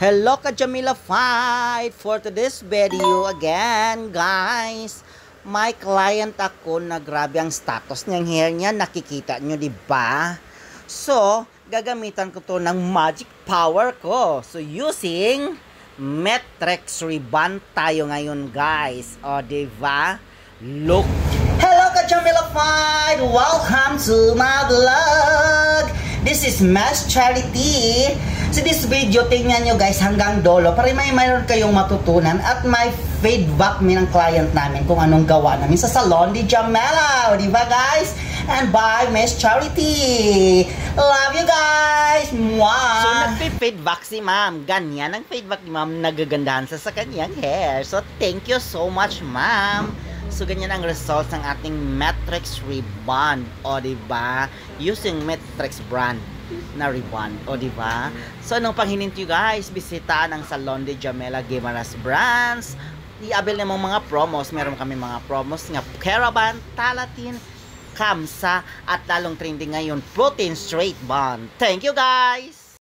Hello ka Jamila Fight! For today's video again guys, may client ako na grabe ang status niyang hair niya, nakikita nyo diba? So, gagamitan ko to ng magic power ko. So, using Matrix Ribbon tayo ngayon guys. O diba? Look! Hello ka Jamila Fight! Welcome to my vlog! This is Mass Charity. So this video, tingnan nyo guys hanggang dolo para mayroon kayong matutunan at may feedback ng client namin kung anong gawa namin sa salon ni Jamela. Di ba guys? And by Mass Charity. Love you guys! Mwah! So nagpi-feedback si ma'am. Ganyan ang feedback ni ma'am, nagagandahan sa kanyang hair. So thank you so much ma'am. So ganyan ang results ng ating Matrix Ribbon. O diba? Using Matrix brand na ribbon. O diba? So anong pang hininti guys? Bisita ng Salon de Jamela Guimaras Brands. I-avail na mga promos. Meron kami mga promos nga Caravan, Talatin, Kamsa, at lalong trending ngayon Protein Straight Bond. Thank you guys!